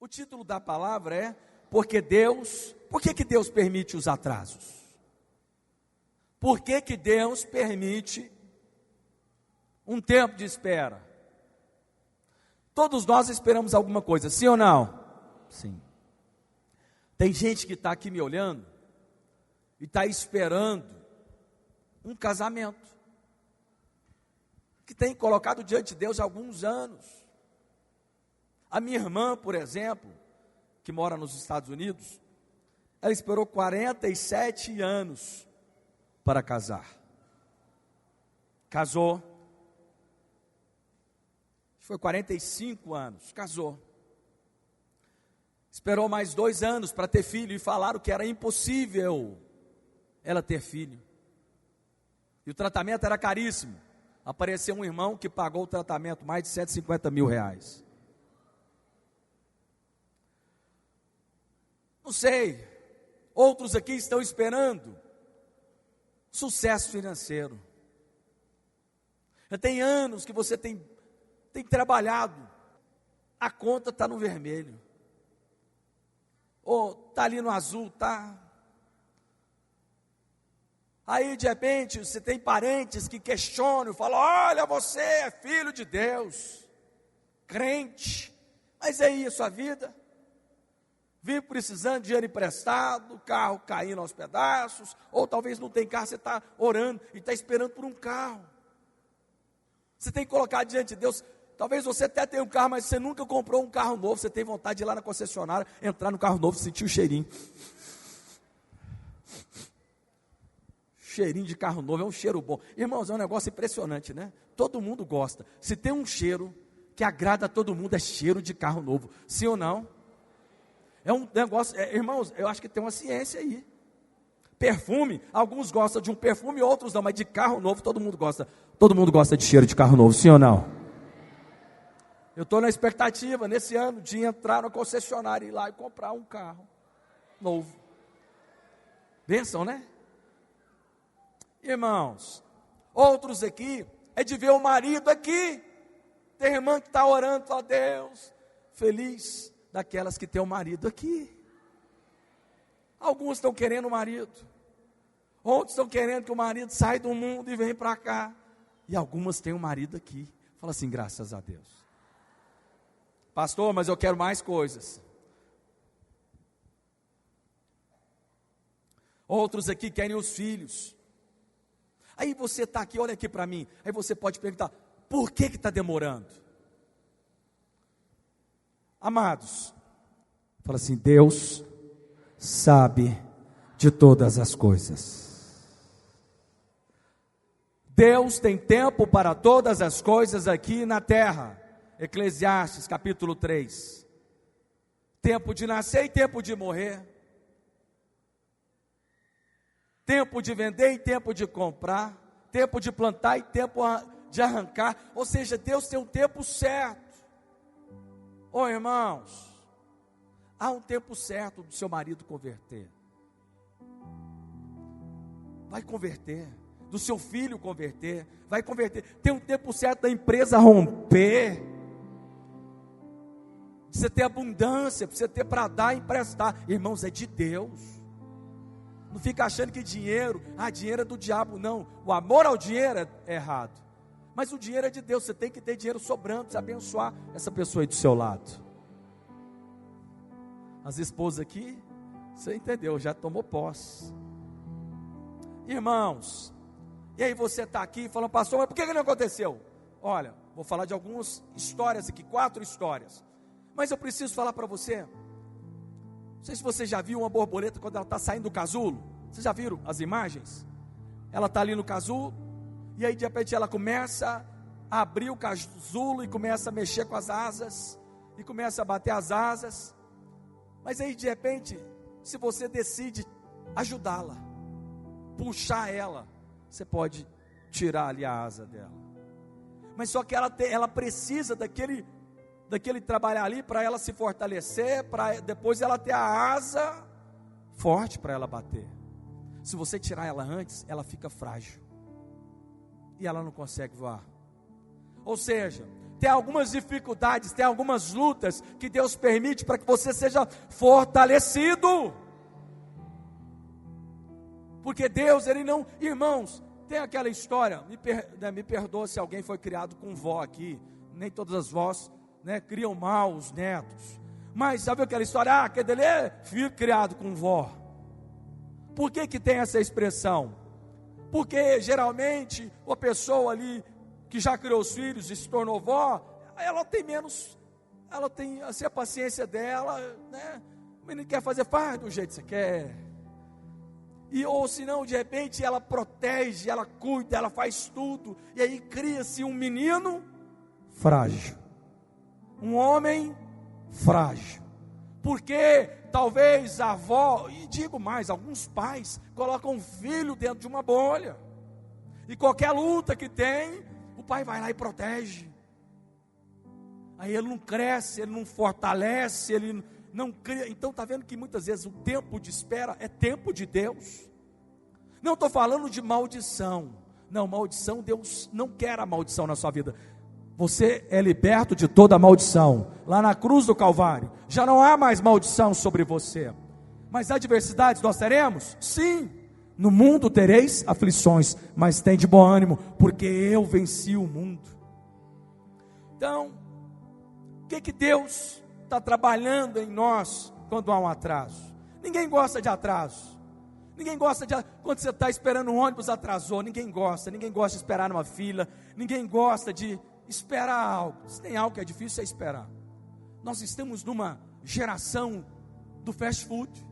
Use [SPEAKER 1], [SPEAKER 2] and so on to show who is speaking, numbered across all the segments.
[SPEAKER 1] O título da palavra é por que Deus permite os atrasos? Por que Deus permite um tempo de espera? Todos nós esperamos alguma coisa, sim ou não? Sim. Tem gente que está aqui me olhando e está esperando um casamento, que tem colocado diante de Deus há alguns anos. A minha irmã, por exemplo, que mora nos Estados Unidos, ela esperou 47 anos para casar. Casou. Foi 45 anos, casou. Esperou mais 2 anos para ter filho e falaram que era impossível ela ter filho. E o tratamento era caríssimo. Apareceu um irmão que pagou o tratamento mais de 150 mil reais. Não sei, outros aqui estão esperando sucesso financeiro. Já tem anos que você tem trabalhado, a conta está no vermelho, ou está ali no azul, tá? Aí de repente você tem parentes que questionam, falam: olha, você é filho de Deus, crente, mas é isso a vida? Vive precisando de dinheiro emprestado, carro caindo aos pedaços, ou talvez não tem carro, você está orando e está esperando por um carro. Você tem que colocar diante de Deus. Talvez você até tenha um carro, mas você nunca comprou um carro novo. Você tem vontade de ir lá na concessionária, entrar no carro novo, sentir o cheirinho. Cheirinho de carro novo, é um cheiro bom. Irmãos, é um negócio impressionante, né? Todo mundo gosta. Se tem um cheiro que agrada a todo mundo, é cheiro de carro novo. Sim ou não? É um negócio, irmãos, eu acho que tem uma ciência aí. Perfume, alguns gostam de um perfume, outros não, mas de carro novo todo mundo gosta. Todo mundo gosta de cheiro de carro novo, sim ou não? Eu estou na expectativa, nesse ano, de entrar na concessionária, ir lá e comprar um carro novo. Bênção, né? Irmãos, outros aqui, é de ver o marido aqui. Tem irmã que está orando, fala: Deus, feliz daquelas que tem o marido aqui. Alguns estão querendo o marido, outros estão querendo que o marido saia do mundo e venha para cá, e algumas têm o marido aqui. Fala assim: graças a Deus. Pastor, mas eu quero mais coisas. Outros aqui querem os filhos. Aí você está aqui, olha aqui para mim, aí você pode perguntar: por que está demorando? Amados, fala assim: Deus sabe de todas as coisas. Deus tem tempo para todas as coisas aqui na terra. Eclesiastes capítulo 3. Tempo de nascer e tempo de morrer. Tempo de vender e tempo de comprar. Tempo de plantar e tempo de arrancar. Ou seja, Deus tem um tempo certo. Ô irmãos, há um tempo certo do seu marido converter. Vai converter. Do seu filho converter. Vai converter. Tem um tempo certo da empresa romper. De você ter abundância, de você ter para dar e emprestar. Irmãos, é de Deus. Não fica achando que dinheiro é do diabo, não. O amor ao dinheiro é errado. Mas o dinheiro é de Deus. Você tem que ter dinheiro sobrando para abençoar essa pessoa aí do seu lado. As esposas aqui, você entendeu, já tomou posse. Irmãos, e aí você está aqui falando: pastor, mas por que não aconteceu? Olha, vou falar de algumas histórias aqui, 4 histórias. Mas eu preciso falar para você. Não sei se você já viu uma borboleta quando ela está saindo do casulo. Vocês já viram as imagens? Ela está ali no casulo, e aí de repente ela começa a abrir o casulo e começa a mexer com as asas, e começa a bater as asas. Mas aí de repente, se você decide ajudá-la, puxar ela, você pode tirar ali a asa dela. Mas só que ela precisa daquele trabalhar ali para ela se fortalecer, para depois ela ter a asa forte para ela bater. Se você tirar ela antes, ela fica frágil e ela não consegue voar. Ou seja, tem algumas dificuldades, tem algumas lutas que Deus permite para que você seja fortalecido. Porque Deus, Ele não... Irmãos, tem aquela história, me perdoa se alguém foi criado com vó aqui, nem todas as vós, né, criam mal os netos. Mas sabe aquela história, aquele dele é filho criado com vó. Por que tem essa expressão? Porque geralmente a pessoa ali que já criou os filhos e se tornou vó, ela tem menos, ela tem assim, a paciência dela, né? O menino quer fazer, faz do jeito que você quer. Ou senão, de repente, ela protege, ela cuida, ela faz tudo. E aí cria-se um menino frágil, um homem frágil. Porque talvez a avó, e digo mais, alguns pais colocam um filho dentro de uma bolha. E qualquer luta que tem, o pai vai lá e protege. Aí ele não cresce, ele não fortalece, ele não cria. Então está vendo que muitas vezes o tempo de espera é tempo de Deus. Não estou falando de maldição. Não, maldição, Deus não quer a maldição na sua vida. Você é liberto de toda a maldição. Lá na cruz do Calvário, já não há mais maldição sobre você. Mas adversidades nós teremos? Sim. No mundo tereis aflições, mas tem de bom ânimo, porque eu venci o mundo. Então, o que Deus está trabalhando em nós quando há um atraso? Ninguém gosta de atraso. Ninguém gosta de, quando você está esperando um ônibus atrasou, ninguém gosta de esperar numa fila, ninguém gosta de esperar algo. Se tem algo que é difícil é esperar. Nós estamos numa geração do fast food.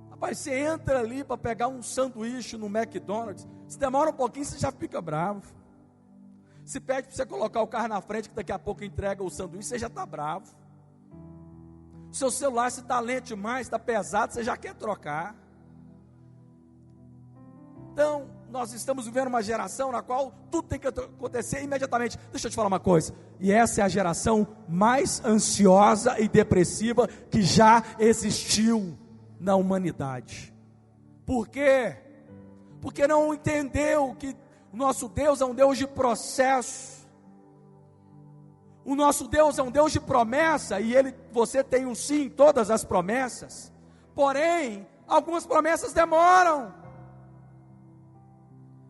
[SPEAKER 1] Rapaz, você entra ali para pegar um sanduíche no McDonald's, se demora um pouquinho você já fica bravo. Se pede para você colocar o carro na frente, que daqui a pouco entrega o sanduíche, você já está bravo. O seu celular, se está lento demais, está pesado, você já quer trocar. Então, nós estamos vivendo uma geração na qual tudo tem que acontecer imediatamente. Deixa eu te falar uma coisa, e essa é a geração mais ansiosa e depressiva que já existiu na humanidade. Por quê? Porque não entendeu que o nosso Deus é um Deus de processo. O nosso Deus é um Deus de promessa, e você tem um sim em todas as promessas. Porém, algumas promessas demoram.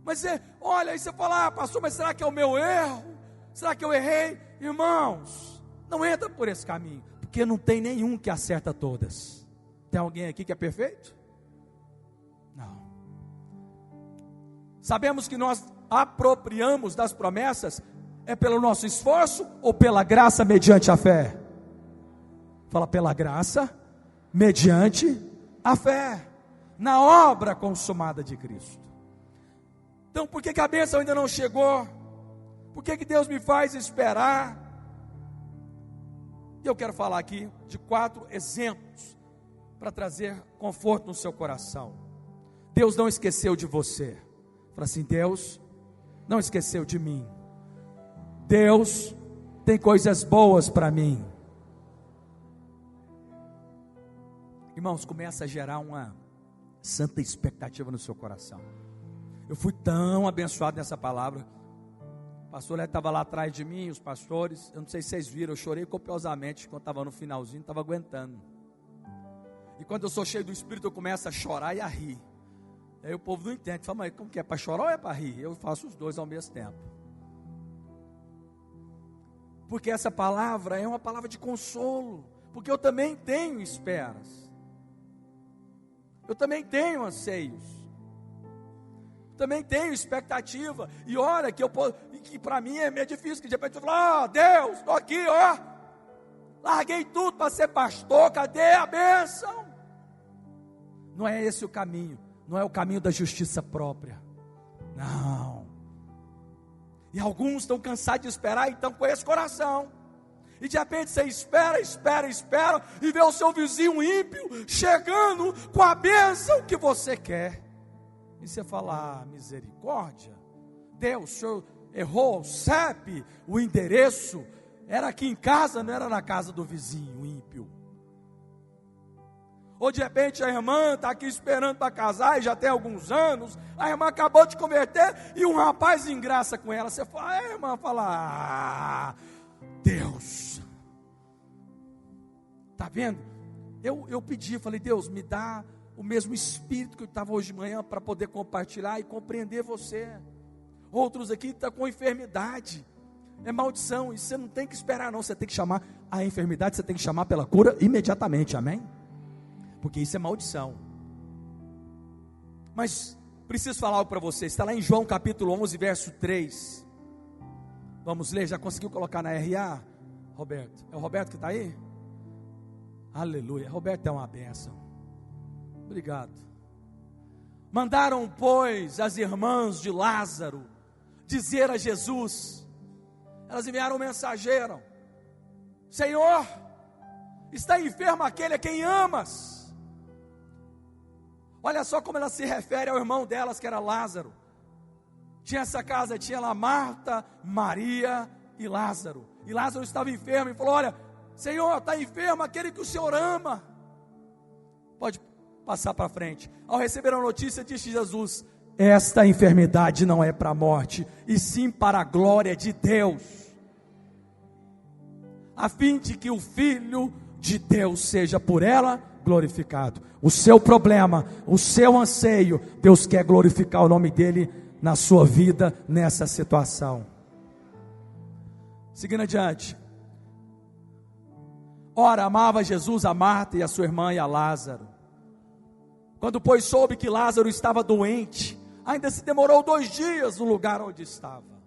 [SPEAKER 1] Mas você olha e você fala, pastor, mas será que é o meu erro? Será que eu errei? Irmãos, não entra por esse caminho, porque não tem nenhum que acerta todas. Tem alguém aqui que é perfeito? Não. Sabemos que nós apropriamos das promessas, é pelo nosso esforço ou pela graça mediante a fé? Fala, pela graça mediante a fé, na obra consumada de Cristo. Então, por que a bênção ainda não chegou? Por que Deus me faz esperar? E eu quero falar aqui de 4 exemplos para trazer conforto no seu coração. Deus não esqueceu de você. Fala assim, Deus não esqueceu de mim. Deus tem coisas boas para mim. Irmãos, começa a gerar uma santa expectativa no seu coração. Eu fui tão abençoado nessa palavra. O pastor Léo estava lá atrás de mim, os pastores. Eu não sei se vocês viram, eu chorei copiosamente quando estava no finalzinho, não estava aguentando. E quando eu sou cheio do Espírito, eu começo a chorar e a rir. Aí o povo não entende, fala, mas como que é, para chorar ou é para rir? Eu faço os dois ao mesmo tempo. Porque essa palavra é uma palavra de consolo, porque eu também tenho esperas, eu também tenho anseios, também tenho expectativa, e olha que para mim é meio difícil, que de repente eu falo, Deus, estou aqui, larguei tudo para ser pastor, cadê a bênção? Não é esse o caminho, não é o caminho da justiça própria, não. E alguns estão cansados de esperar, então com esse coração. E de repente você espera, e vê o seu vizinho ímpio chegando com a bênção que você quer. E você fala, misericórdia, Deus, o senhor errou o CEP, o endereço, era aqui em casa, não era na casa do vizinho ímpio. Ou de repente a irmã está aqui esperando para casar e já tem alguns anos, a irmã acabou de converter e um rapaz engraça com ela. Você fala, a irmã fala, Deus, está vendo? Eu pedi, falei, Deus, me dá o mesmo espírito que eu estava hoje de manhã para poder compartilhar e compreender você. Outros aqui estão com enfermidade, é maldição, e você não tem que esperar não, você tem que chamar a enfermidade, você tem que chamar pela cura imediatamente, amém? Porque isso é maldição. Mas preciso falar algo para você, está lá em João capítulo 11, verso 3, vamos ler, já conseguiu colocar na RA, Roberto? É o Roberto que está aí? Aleluia, Roberto é uma bênção, obrigado. Mandaram, pois, as irmãs de Lázaro dizer a Jesus, elas enviaram um mensageiro, Senhor, está enfermo aquele a quem amas. Olha só como ela se refere ao irmão delas, que era Lázaro. Tinha essa casa, tinha lá Marta, Maria e Lázaro. E Lázaro estava enfermo e falou, olha, Senhor, está enfermo aquele que o Senhor ama. Pode passar para frente. Ao receber a notícia, disse Jesus, esta enfermidade não é para a morte, e sim para a glória de Deus, a fim de que o Filho de Deus seja por ela glorificado. O seu problema, o seu anseio, Deus quer glorificar o nome dele na sua vida, nessa situação. Seguindo adiante. Ora, amava Jesus a Marta e a sua irmã e a Lázaro. Quando pois soube que Lázaro estava doente, ainda se demorou 2 dias no lugar onde estava.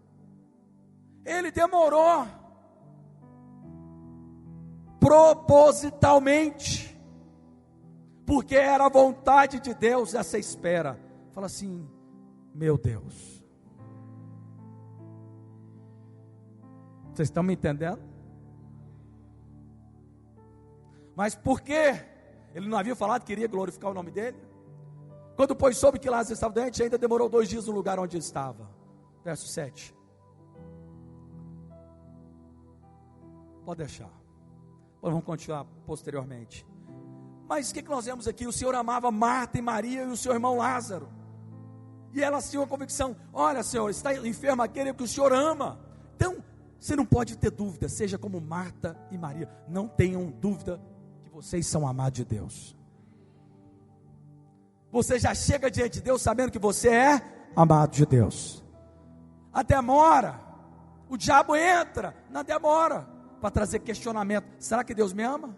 [SPEAKER 1] Ele demorou propositalmente, porque era a vontade de Deus essa espera. Fala assim, meu Deus, vocês estão me entendendo? Mas por quê? Ele não havia falado que iria glorificar o nome dele? Quando pois soube que Lázaro estava doente, ainda demorou 2 dias no lugar onde estava. Verso 7. Pode deixar. Vamos continuar posteriormente. Mas o que nós vemos aqui? O Senhor amava Marta e Maria e o seu irmão Lázaro. E elas tinham a convicção, olha Senhor, está enfermo aquele que o Senhor ama. Então, você não pode ter dúvida, seja como Marta e Maria, não tenham dúvida que vocês são amados de Deus. Você já chega diante de Deus sabendo que você é amado de Deus. A demora, o diabo entra na demora, para trazer questionamento, será que Deus me ama?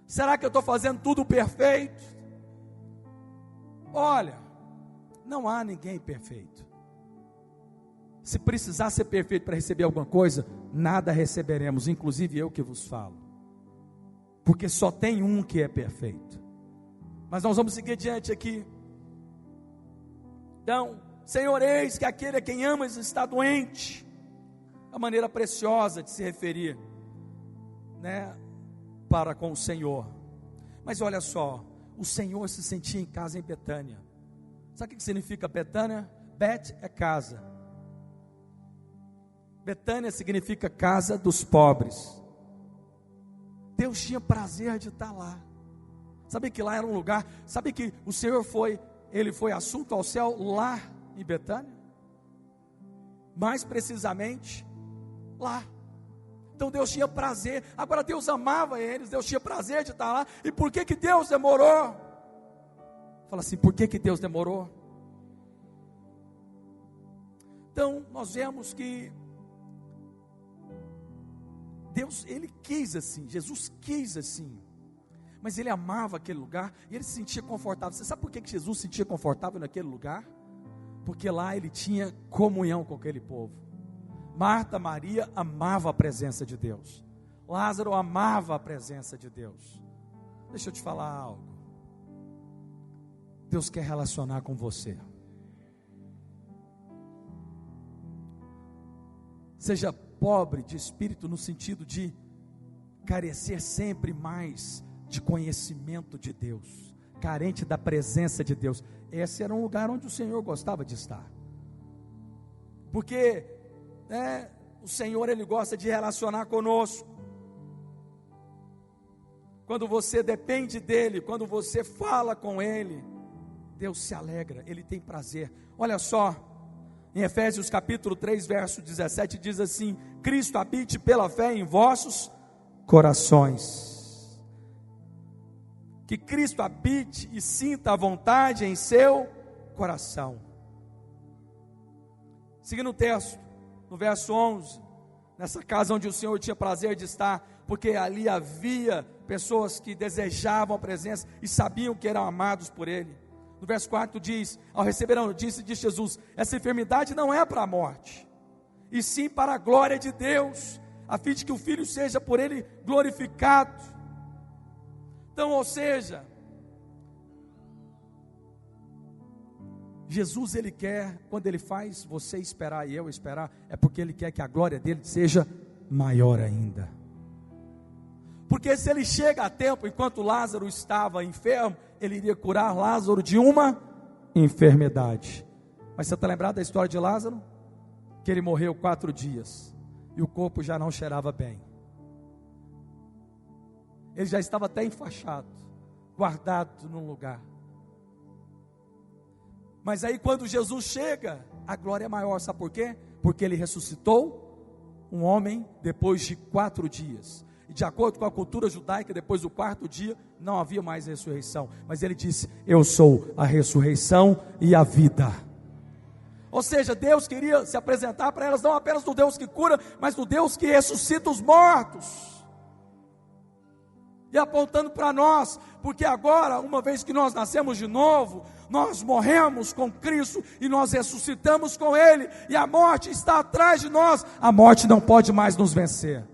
[SPEAKER 1] Será que eu estou fazendo tudo perfeito? Olha, não há ninguém perfeito. Se precisar ser perfeito para receber alguma coisa, nada receberemos, inclusive eu que vos falo, porque só tem um que é perfeito. Mas nós vamos seguir adiante aqui. Então, Senhor, eis que aquele a quem amas está doente. A maneira preciosa de se referir, né, para com o Senhor. Mas olha só, o Senhor se sentia em casa em Betânia. Sabe o que significa Betânia? Bet é casa. Betânia significa casa dos pobres. Deus tinha prazer de estar lá. Sabe que lá era um lugar, sabe que o Senhor ele foi assunto ao céu lá em Betânia? Mais precisamente, lá. Então Deus tinha prazer, agora Deus amava eles, Deus tinha prazer de estar lá. E por que Deus demorou? Fala assim, por que Deus demorou? Então nós vemos que Deus, Ele quis assim, Jesus quis assim, mas Ele amava aquele lugar, e Ele se sentia confortável. Você sabe por que Jesus se sentia confortável naquele lugar? Porque lá Ele tinha comunhão com aquele povo. Marta, Maria amava a presença de Deus. Lázaro amava a presença de Deus. Deixa eu te falar algo. Deus quer relacionar com você. Seja pobre de espírito no sentido de carecer sempre mais de conhecimento de Deus, carente da presença de Deus. Esse era um lugar onde o Senhor gostava de estar. Porque o Senhor, Ele gosta de relacionar conosco. quando você depende dEle, quando você fala com Ele, Deus se alegra, Ele tem prazer. Olha só, em Efésios capítulo 3, verso 17, diz assim: Cristo habite pela fé em vossos corações. Que Cristo habite e sinta a vontade em seu coração. Seguindo o texto, no verso 11, nessa casa onde o Senhor tinha prazer de estar, porque ali havia pessoas que desejavam a presença e sabiam que eram amados por Ele. No verso 4 diz: ao receber a notícia, diz Jesus, essa enfermidade não é para a morte, e sim para a glória de Deus, a fim de que o Filho seja por Ele glorificado. Então, ou seja, Jesus, Ele quer, quando Ele faz você esperar e eu esperar, é porque Ele quer que a glória dEle seja maior ainda. Porque se Ele chega a tempo, enquanto Lázaro estava enfermo, Ele iria curar Lázaro de uma enfermidade. Mas você está lembrado da história de Lázaro? Que ele morreu 4 dias, e o corpo já não cheirava bem. Ele já estava até enfaixado, guardado num lugar. Mas aí quando Jesus chega, a glória é maior, sabe por quê? Porque Ele ressuscitou um homem depois de 4 dias. E de acordo com a cultura judaica, depois do 4º dia, não havia mais ressurreição. Mas Ele disse: eu sou a ressurreição e a vida. Ou seja, Deus queria se apresentar para elas, não apenas do Deus que cura, mas do Deus que ressuscita os mortos. E apontando para nós, porque agora, uma vez que nós nascemos de novo, nós morremos com Cristo e nós ressuscitamos com Ele, e a morte está atrás de nós, a morte não pode mais nos vencer.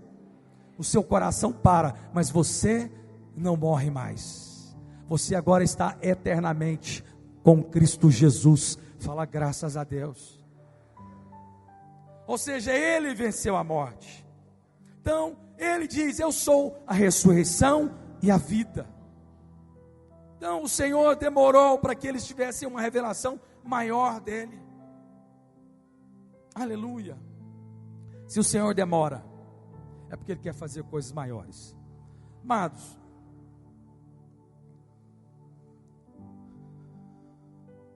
[SPEAKER 1] O seu coração para, mas você não morre mais. Você agora está eternamente com Cristo Jesus. Fala graças a Deus. Ou seja, Ele venceu a morte. Então, Ele diz: eu sou a ressurreição e a vida. Então, o Senhor demorou para que eles tivessem uma revelação maior dEle. Aleluia. Se o Senhor demora, é porque Ele quer fazer coisas maiores. Amados,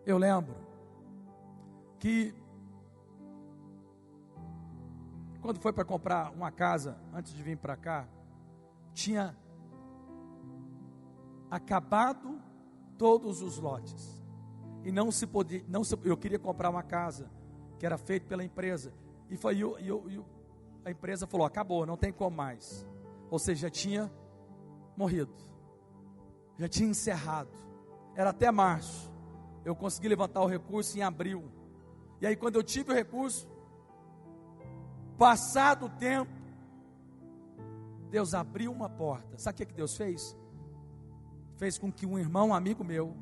[SPEAKER 1] eu lembro que quando foi para comprar uma casa, antes de vir para cá, tinha acabado todos os lotes, e não se podia, eu queria comprar uma casa, que era feita pela empresa, e a empresa falou: acabou, não tem como mais, ou seja, já tinha morrido, já tinha encerrado, era até março, eu consegui levantar o recurso em abril, e aí quando eu tive o recurso, passado o tempo, Deus abriu uma porta. Sabe o que Deus fez? Fez com que um irmão, um amigo meu,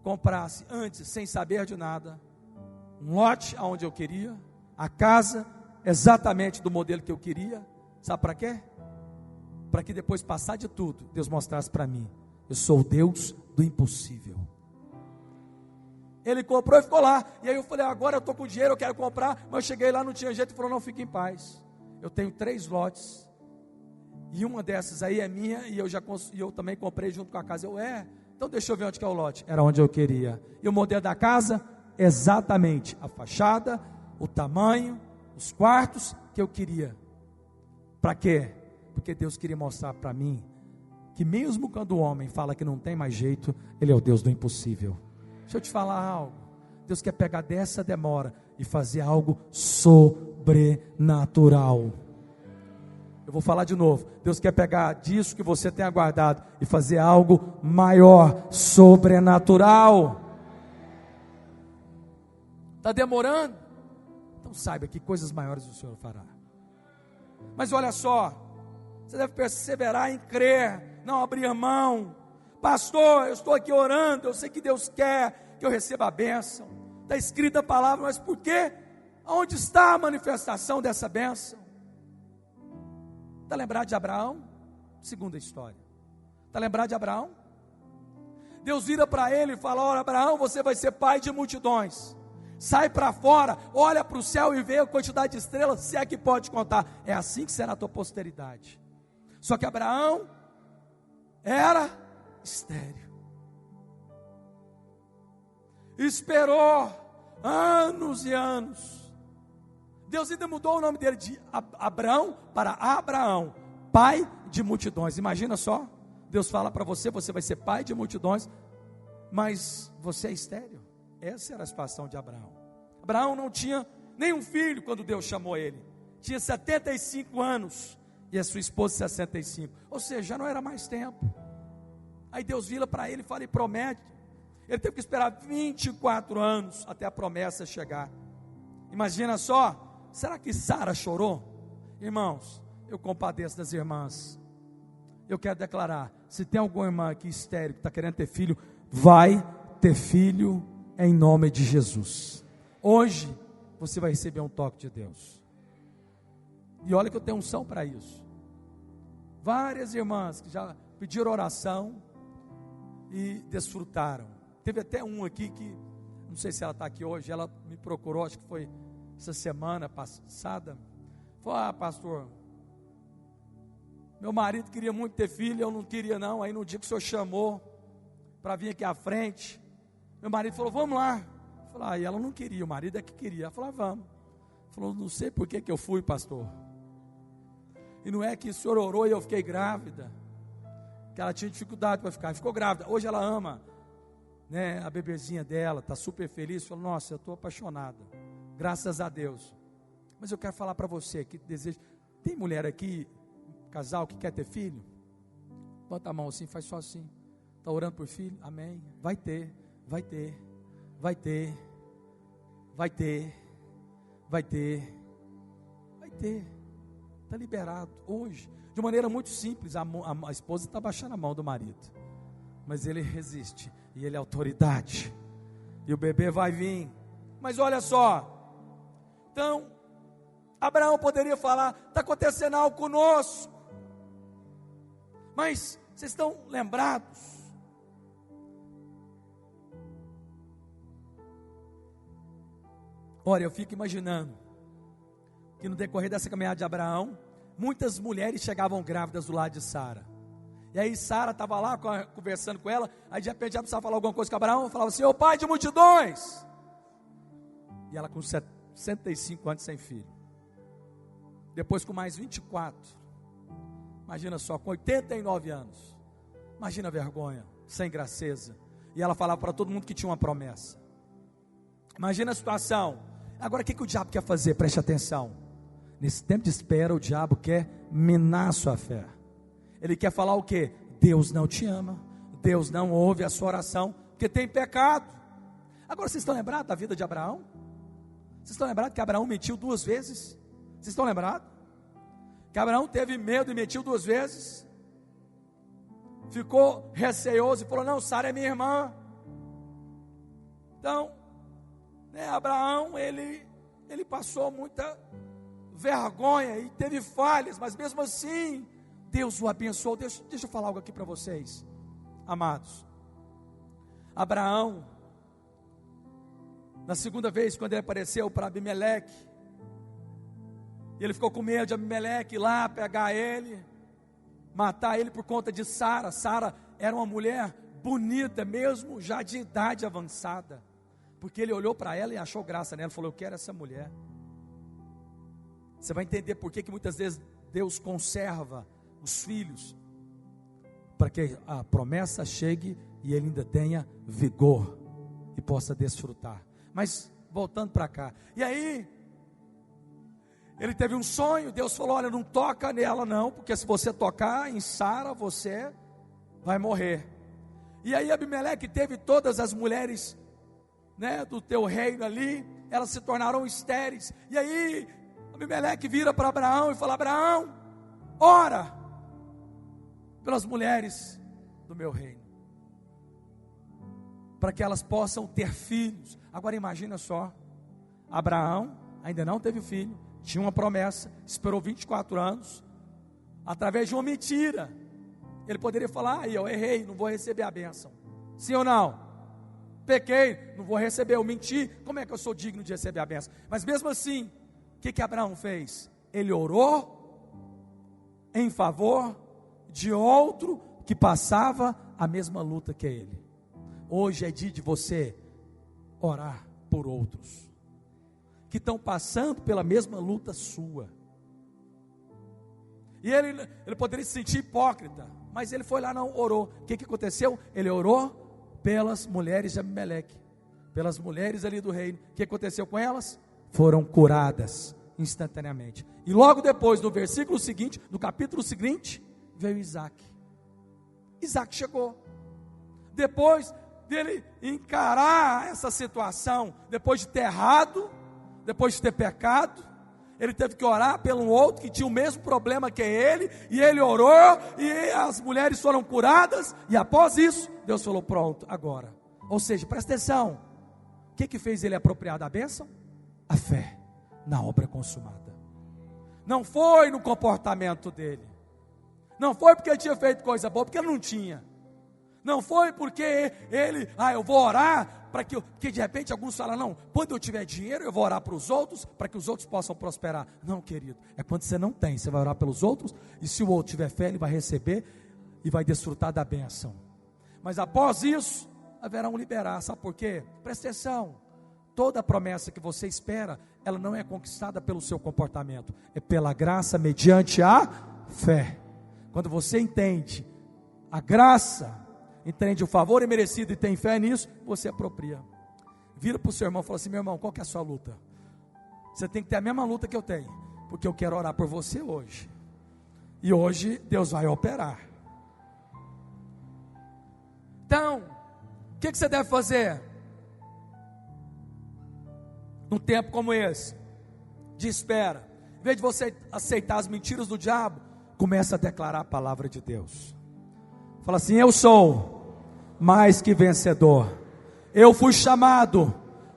[SPEAKER 1] comprasse antes, sem saber de nada, um lote aonde eu queria, a casa exatamente do modelo que eu queria. Sabe para quê? Para que depois, passar de tudo, Deus mostrasse para mim: eu sou o Deus do impossível. Ele comprou e ficou lá. E aí eu falei: agora eu estou com dinheiro, eu quero comprar. Mas eu cheguei lá, não tinha jeito. Ele falou: não, fique em paz. Eu tenho 3 lotes. E uma dessas aí é minha. E eu também comprei junto com a casa. Então deixa eu ver onde que é o lote. Era onde eu queria. E o modelo da casa? Exatamente a fachada, o tamanho, os quartos que eu queria. Para quê? Porque Deus queria mostrar para mim que mesmo quando o homem fala que não tem mais jeito, Ele é o Deus do impossível. Deixa eu te falar algo. Deus quer pegar dessa demora e fazer algo sobrenatural. Eu vou falar de novo. Deus quer pegar disso que você tem aguardado e fazer algo maior, sobrenatural. Está demorando? Então saiba que coisas maiores o Senhor fará. Mas olha só, você deve perseverar em crer, não abrir mão. Pastor, eu estou aqui orando, eu sei que Deus quer que eu receba a bênção. Está escrita a palavra, mas por quê? Onde está a manifestação dessa bênção? Está lembrado de Abraão? Segunda história. Está lembrado de Abraão? Deus vira para ele e fala: olha, Abraão, você vai ser pai de multidões. Sai para fora, olha para o céu e vê a quantidade de estrelas, se é que pode contar. É assim que será a tua posteridade. Só que Abraão era estéril. Esperou anos e anos. Deus ainda mudou o nome dele de Abrão para Abraão, pai de multidões. Imagina só, Deus fala para você, você vai ser pai de multidões, mas você é estéril. Essa era a situação de Abraão. Abraão não tinha nenhum filho quando Deus chamou ele. Tinha 75 anos e a sua esposa 65. Ou seja, já não era mais tempo. Aí Deus vira para ele e fala e promete. Ele teve que esperar 24 anos até a promessa chegar. Imagina só. Será que Sara chorou? Irmãos, eu compadeço das irmãs. Eu quero declarar, se tem alguma irmã aqui estéril que está querendo ter filho, vai ter filho em nome de Jesus. Hoje, você vai receber um toque de Deus. E olha que eu tenho unção para isso. Várias irmãs que já pediram oração e desfrutaram. Teve até um aqui que, não sei se ela está aqui hoje, ela me procurou, acho que foi essa semana passada. Falou, pastor, meu marido queria muito ter filho, eu não queria não. Aí no dia que o senhor chamou para vir aqui à frente, meu marido falou, vamos lá. Falou, e ela não queria, o marido é que queria. Ela falou, vamos. Falou, não sei por que eu fui, pastor. E não é que o senhor orou e eu fiquei grávida, que ela tinha dificuldade para ficar, ficou grávida. Hoje ela ama, né, a bebezinha dela, está super feliz. Falou, nossa, eu estou apaixonada, graças a Deus. Mas eu quero falar para você que deseja. Tem mulher aqui, casal que quer ter filho? Bota a mão assim, faz só assim. Está orando por filho? Amém. Vai ter, vai ter, vai ter, vai ter, vai ter, vai ter. Está liberado hoje, de maneira muito simples. A esposa está baixando a mão do marido, mas ele resiste, e ele é autoridade, e o bebê vai vir. Mas olha só, então, Abraão poderia falar, está acontecendo algo conosco, mas vocês estão lembrados? Olha, eu fico imaginando, que no decorrer dessa caminhada de Abraão, muitas mulheres chegavam grávidas do lado de Sara. E aí Sara estava lá conversando com ela, aí de repente ela precisava falar alguma coisa com Abraão, falava assim, ô pai de multidões. E ela com 65 anos sem filho. Depois com mais 24. Imagina só, com 89 anos. Imagina a vergonha, sem graceza. E ela falava para todo mundo que tinha uma promessa. Imagina a situação. Agora o que o diabo quer fazer? Preste atenção. Nesse tempo de espera, o diabo quer minar a sua fé. Ele quer falar o quê? Deus não te ama, Deus não ouve a sua oração, porque tem pecado. Agora vocês estão lembrados da vida de Abraão? Vocês estão lembrados que Abraão mentiu 2 vezes? Vocês estão lembrados? Que Abraão teve medo e mentiu 2 vezes? Ficou receoso e falou, não, Sara é minha irmã. Então, Abraão, ele passou muita vergonha e teve falhas, mas mesmo assim, Deus o abençoou. Deixa eu falar algo aqui para vocês, amados. Abraão, na segunda vez, quando ele apareceu para Abimeleque, ele ficou com medo de Abimeleque ir lá pegar ele, matar ele por conta de Sara. Sara era uma mulher bonita, mesmo já de idade avançada, porque ele olhou para ela e achou graça nela, falou, eu quero essa mulher. Você vai entender por que muitas vezes Deus conserva os filhos, para que a promessa chegue e ele ainda tenha vigor e possa desfrutar. Mas voltando para cá, e aí ele teve um sonho. Deus falou, olha, não toca nela não, porque se você tocar em Sara, você vai morrer. E aí Abimeleque teve todas as mulheres, do teu reino ali, elas se tornaram estéreis. E aí Abimeleque vira para Abraão e fala, Abraão, ora pelas mulheres do meu reino, para que elas possam ter filhos. Agora imagina só, Abraão ainda não teve filho, tinha uma promessa, esperou 24 anos, através de uma mentira, ele poderia falar, eu errei, não vou receber a bênção. Sim ou não? Pequei, não vou receber, eu menti, como é que eu sou digno de receber a bênção? Mas mesmo assim, o que Abraão fez? Ele orou em favor de outro, que passava a mesma luta que ele. Hoje é dia de você orar por outros que estão passando pela mesma luta sua. E ele poderia se sentir hipócrita, mas ele foi lá, não orou. O que aconteceu? Ele orou pelas mulheres de Abimeleque, pelas mulheres ali do reino. O que aconteceu com elas? Foram curadas instantaneamente. E logo depois, no versículo seguinte, no capítulo seguinte, veio Isaac. Isaac chegou. Depois dele encarar essa situação, depois de ter errado, depois de ter pecado, ele teve que orar pelo outro que tinha o mesmo problema que ele, e ele orou, e as mulheres foram curadas, e após isso, Deus falou, pronto, agora. Ou seja, presta atenção, o que fez ele apropriar da bênção? A fé na obra consumada. Não foi no comportamento dele, não foi porque ele tinha feito coisa boa, porque ele não tinha. Não foi porque ele, eu vou orar, porque de repente alguns falam, não, quando eu tiver dinheiro eu vou orar para os outros, para que os outros possam prosperar. Não, querido, é quando você não tem, você vai orar pelos outros, e se o outro tiver fé, ele vai receber, e vai desfrutar da bênção. Mas após isso, haverá um liberar, sabe por quê? Presta atenção, toda promessa que você espera, ela não é conquistada pelo seu comportamento, é pela graça mediante a fé. Quando você entende a graça, entende o favor imerecido e tem fé nisso, você apropria. Vira para o seu irmão e fala assim, meu irmão, qual que é a sua luta? Você tem que ter a mesma luta que eu tenho, porque eu quero orar por você hoje, e hoje Deus vai operar. Então, o que você deve fazer? Num tempo como esse, de espera, em vez de você aceitar as mentiras do diabo, começa a declarar a palavra de Deus. Fala assim, eu sou mais que vencedor. Eu fui chamado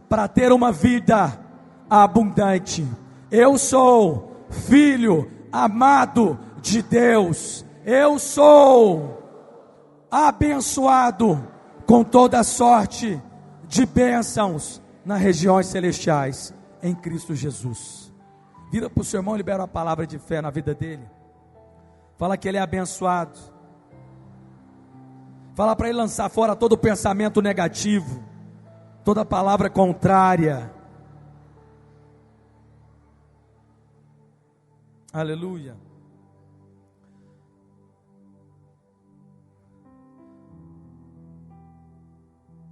[SPEAKER 1] para ter uma vida abundante. Eu sou filho amado de Deus. Eu sou abençoado com toda sorte de bênçãos nas regiões celestiais em Cristo Jesus. Vira para o seu irmão e libera uma palavra de fé na vida dele. Fala que ele é abençoado. Fala para ele lançar fora todo pensamento negativo, toda palavra contrária. Aleluia.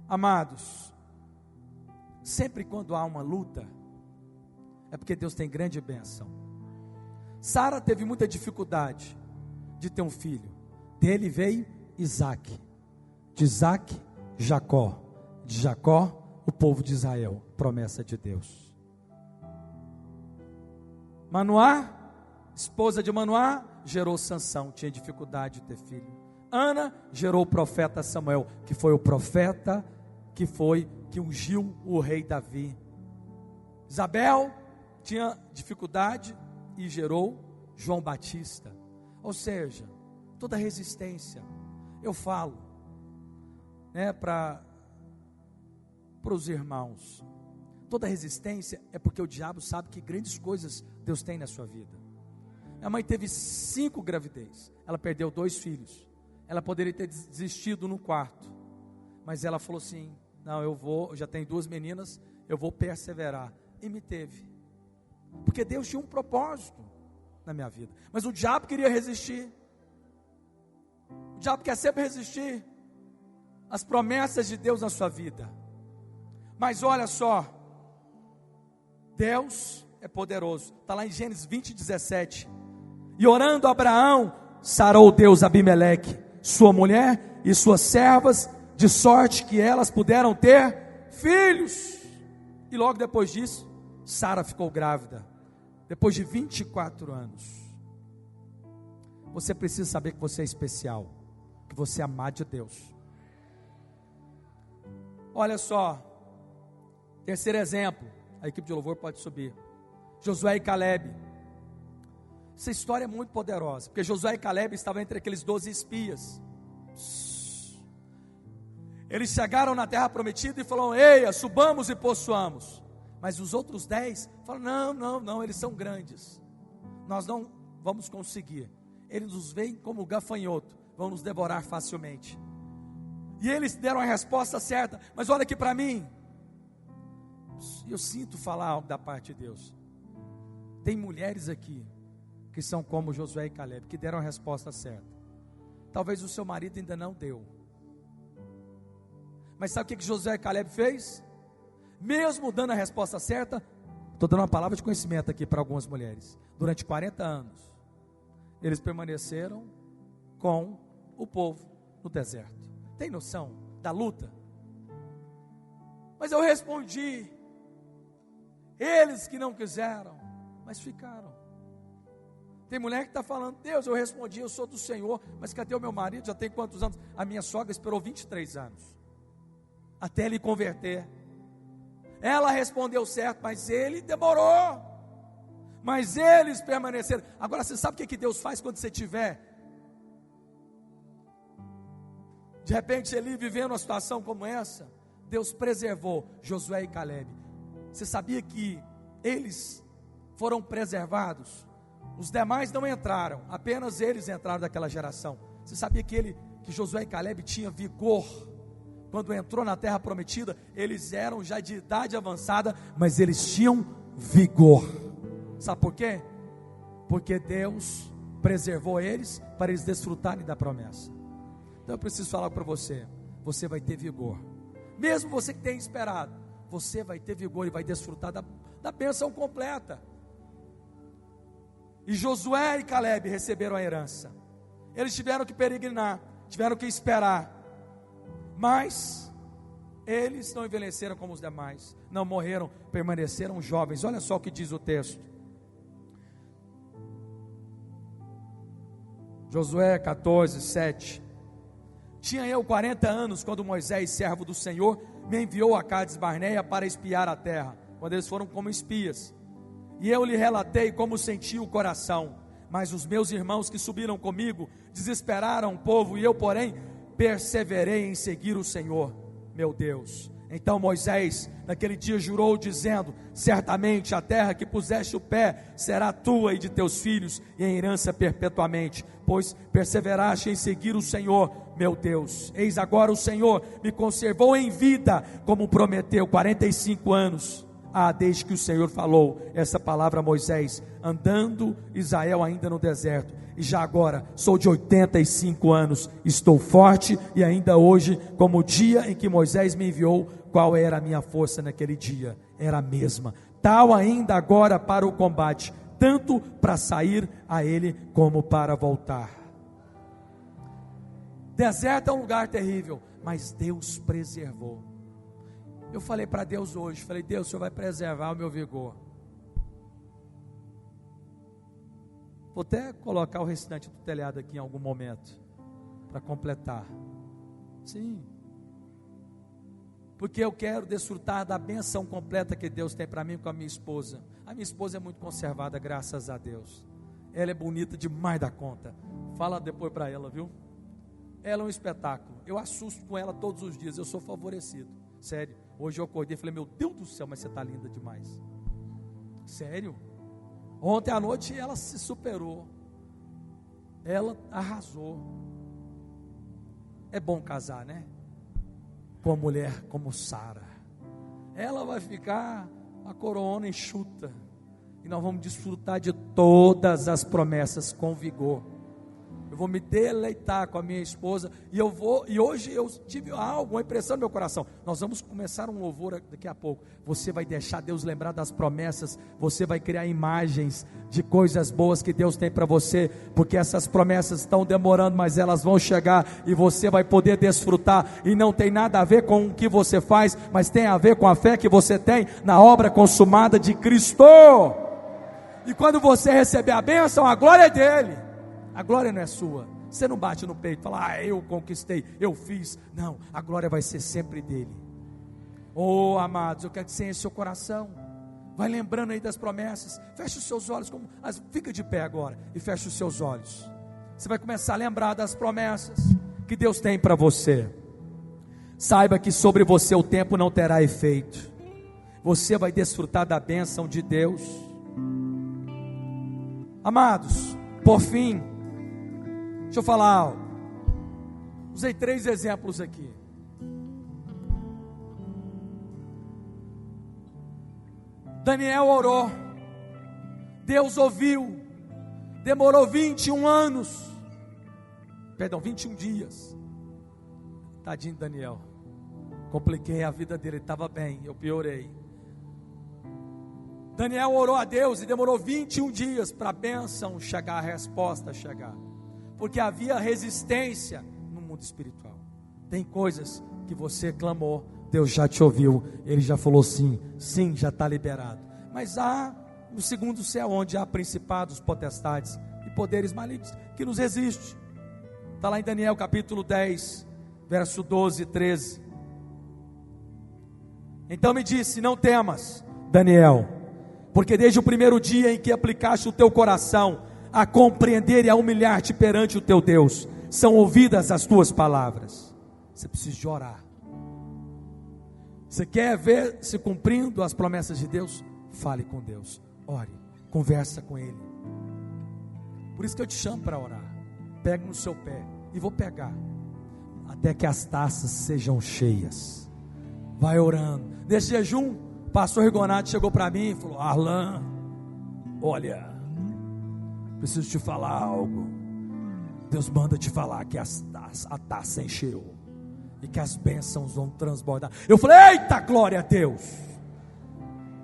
[SPEAKER 1] Amados, sempre quando há uma luta, é porque Deus tem grande bênção. Sara teve muita dificuldade de ter um filho. Dele veio Isaac. De Isaac, Jacó. De Jacó, o povo de Israel. Promessa de Deus. Manoá, esposa de Manoá, gerou Sansão. Tinha dificuldade de ter filho. Ana gerou o profeta Samuel, que foi o profeta que ungiu o rei Davi. Isabel tinha dificuldade e gerou João Batista. Ou seja, toda resistência, eu falo, para os irmãos, toda resistência é porque o diabo sabe que grandes coisas Deus tem na sua vida. Minha mãe teve 5 gravidez, ela perdeu 2 filhos, ela poderia ter desistido no quarto, mas ela falou assim, não, eu já tenho 2 meninas, eu vou perseverar, e me teve, porque Deus tinha um propósito na minha vida, mas o diabo queria resistir. O diabo quer sempre resistir às promessas de Deus na sua vida. Mas olha só, Deus é poderoso. Está lá em Gênesis 20:17. E orando Abraão, sarou Deus Abimeleque, sua mulher e suas servas, de sorte que elas puderam ter filhos. E logo depois disso, Sara ficou grávida, depois de 24 anos. Você precisa saber que você é especial, que você é amado de Deus. Olha só, terceiro exemplo, a equipe de louvor pode subir. Josué e Calebe. Essa história é muito poderosa, porque Josué e Calebe estavam entre aqueles 12 espias. Eles chegaram na terra prometida e falaram, eia, subamos e possuamos. Mas os outros 10 falaram, não, eles são grandes, nós não vamos conseguir. eles nos veem como gafanhoto, vão nos devorar facilmente. E eles deram a resposta certa, mas olha aqui para mim, eu sinto falar algo da parte de Deus. Tem mulheres aqui, que são como Josué e Caleb, que deram a resposta certa. Talvez o seu marido ainda não deu. Mas sabe o que Josué e Caleb fez? Mesmo dando a resposta certa, estou dando uma palavra de conhecimento aqui para algumas mulheres. Durante 40 anos, eles permaneceram com o povo no deserto. Tem noção da luta? Mas eu respondi, eles que não quiseram, mas ficaram. Tem mulher que está falando, Deus, eu respondi, eu sou do Senhor, mas cadê o meu marido? Já tem quantos anos? A minha sogra esperou 23 anos, até ele converter. Ela respondeu certo, mas ele demorou. Mas eles permaneceram. Agora você sabe o que Deus faz quando você tiver, de repente, ele vivendo uma situação como essa? Deus preservou Josué e Caleb. Você sabia que eles foram preservados? Os demais não entraram, apenas eles entraram daquela geração. Você sabia que Josué e Caleb tinham vigor? Quando entrou na terra prometida, eles eram já de idade avançada, mas eles tinham vigor. Sabe por quê? Porque Deus preservou eles para eles desfrutarem da promessa. Então eu preciso falar para você, você vai ter vigor. Mesmo você que tem esperado, você vai ter vigor e vai desfrutar da bênção completa. E Josué e Caleb receberam a herança. Eles tiveram que peregrinar, tiveram que esperar. Mas eles não envelheceram como os demais, não morreram, permaneceram jovens. Olha só o que diz o texto. Josué 14, 7. Tinha eu 40 anos quando Moisés, servo do Senhor, me enviou a Cades Barneia para espiar a terra, quando eles foram como espias. E eu lhe relatei como sentia o coração. Mas os meus irmãos que subiram comigo desesperaram o povo, e eu, porém, perseverei em seguir o Senhor, meu Deus. Então Moisés, naquele dia, jurou, dizendo: certamente a terra que puseste o pé será tua e de teus filhos, e em herança perpetuamente, pois perseveraste em seguir o Senhor, meu Deus. Eis agora o Senhor me conservou em vida, como prometeu, 45 anos. Desde que o Senhor falou essa palavra a Moisés, andando Israel ainda no deserto. E já agora, sou de 85 anos, estou forte, e ainda hoje, como o dia em que Moisés me enviou. Qual era a minha força naquele dia? Era a mesma, tal ainda agora para o combate, tanto para sair a ele, como para voltar. Deserto é um lugar terrível, mas Deus preservou. Eu falei para Deus hoje, falei: Deus, o Senhor vai preservar o meu vigor. Vou até colocar o restante do telhado aqui em algum momento, para completar. Sim, porque eu quero desfrutar da bênção completa que Deus tem para mim com a minha esposa. A minha esposa é muito conservada, graças a Deus. Ela é bonita demais da conta. Fala depois para ela, viu? Ela é um espetáculo. Eu assusto com ela todos os dias, eu sou favorecido. Sério, hoje eu acordei e falei: meu Deus do céu, mas você está linda demais. Sério? Ontem à noite ela se superou. Ela arrasou. É bom casar, né? Com uma mulher como Sara. Ela vai ficar a coroa enxuta. E nós vamos desfrutar de todas as promessas com vigor. Eu vou me deleitar com a minha esposa. E hoje eu tive uma impressão no meu coração. Nós vamos começar um louvor daqui a pouco. Você vai deixar Deus lembrar das promessas. Você vai criar imagens de coisas boas que Deus tem para você. Porque essas promessas estão demorando, mas elas vão chegar. E você vai poder desfrutar. E não tem nada a ver com o que você faz, mas tem a ver com a fé que você tem na obra consumada de Cristo. E quando você receber a bênção, a glória é dele. A glória não é sua. Você não bate no peito e fala: eu conquistei, eu fiz. Não, a glória vai ser sempre dele. Oh, amados, eu quero que você enche seu coração. Vai lembrando aí das promessas. Feche os seus olhos, fica de pé agora e feche os seus olhos. Você vai começar a lembrar das promessas que Deus tem para você. Saiba que sobre você o tempo não terá efeito. Você vai desfrutar da bênção de Deus. Amados, por fim, Deixa eu falar algo. Usei 3 exemplos aqui. Daniel orou, Deus ouviu, demorou 21 anos, 21 dias. Tadinho de Daniel, compliquei a vida dele, ele estava bem, eu piorei. Daniel orou a Deus e demorou 21 dias para a bênção chegar, a resposta chegar, porque havia resistência no mundo espiritual. Tem coisas que você clamou, Deus já te ouviu, Ele já falou sim, sim, já está liberado. Mas há no segundo céu, onde há principados, potestades e poderes malignos que nos resistem. Está lá em Daniel capítulo 10, verso 12 e 13. Então me disse: não temas, Daniel, porque desde o primeiro dia em que aplicaste o teu coração a compreender e a humilhar-te perante o teu Deus, são ouvidas as tuas palavras. Você precisa de orar. Você quer ver se cumprindo as promessas de Deus? Fale com Deus, ore, conversa com Ele. Por isso que eu te chamo para orar. Pega no seu pé, e vou pegar, até que as taças sejam cheias. Vai orando. Nesse jejum, o pastor Rigonato chegou para mim e falou: Arlan, olha, preciso te falar algo. Deus manda te falar que a taça encheu e que as bênçãos vão transbordar. Eu falei: eita, glória a Deus.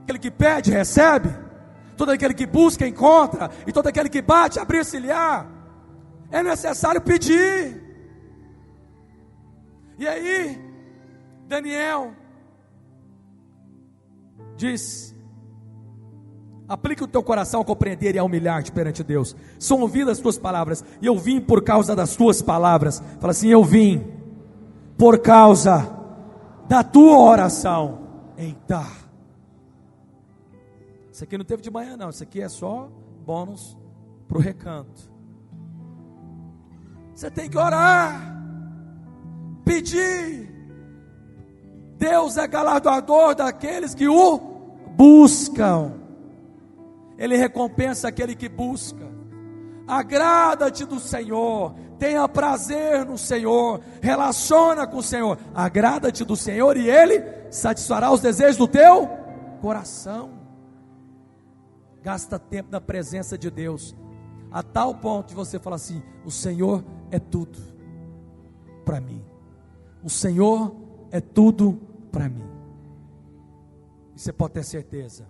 [SPEAKER 1] Aquele que pede, recebe. Todo aquele que busca, encontra. E todo aquele que bate, abre-se-lhe-á. É necessário pedir. E aí, Daniel diz: aplique o teu coração a compreender e a humilhar-te perante Deus. São ouvidas as tuas palavras, e eu vim por causa das tuas palavras. Fala assim: eu vim por causa da tua oração. Eita, isso aqui não teve de manhã não, isso aqui é só bônus para o recanto. Você tem que orar, pedir. Deus é galardoador daqueles que o buscam. Ele recompensa aquele que busca. Agrada-te do Senhor, tenha prazer no Senhor, relaciona com o Senhor, agrada-te do Senhor e Ele satisfará os desejos do teu coração. Gasta tempo na presença de Deus, a tal ponto de você falar assim: o Senhor é tudo para mim, o Senhor é tudo para mim. E você pode ter certeza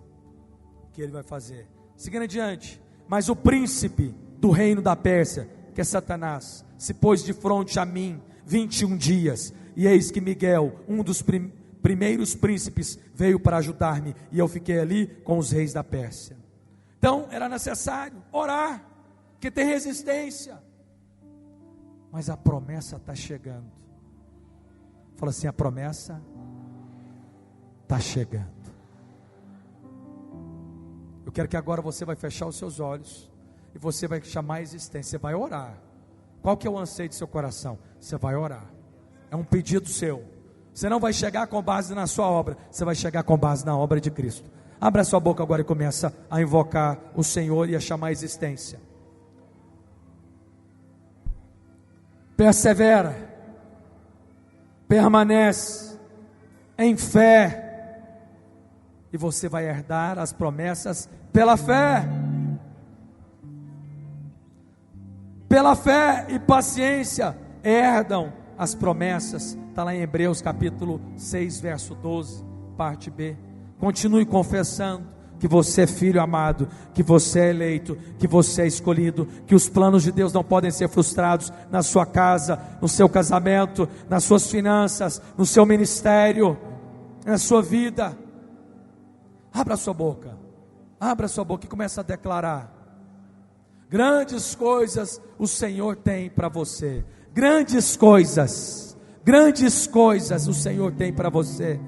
[SPEAKER 1] que Ele vai fazer. Seguindo adiante, mas o príncipe do reino da Pérsia, que é Satanás, se pôs de fronte a mim 21 dias, e eis que Miguel, um dos primeiros príncipes, veio para ajudar-me, e eu fiquei ali com os reis da Pérsia. Então era necessário orar, porque tem resistência, mas a promessa está chegando. Fala assim: a promessa está chegando. Eu quero que agora você vai fechar os seus olhos e você vai chamar a existência, você vai orar. Qual que é o anseio do seu coração? Você vai orar, é um pedido seu. Você não vai chegar com base na sua obra, você vai chegar com base na obra de Cristo. Abra sua boca agora e começa a invocar o Senhor e a chamar a existência. Persevera, permanece em fé, e você vai herdar as promessas pela fé. Pela fé e paciência herdam as promessas. Está lá em Hebreus capítulo 6, verso 12, parte B. Continue confessando que você é filho amado, que você é eleito, que você é escolhido, que os planos de Deus não podem ser frustrados na sua casa, no seu casamento, nas suas finanças, no seu ministério, na sua vida. Abra sua boca e comece a declarar: grandes coisas o Senhor tem para você. Grandes coisas o Senhor tem para você.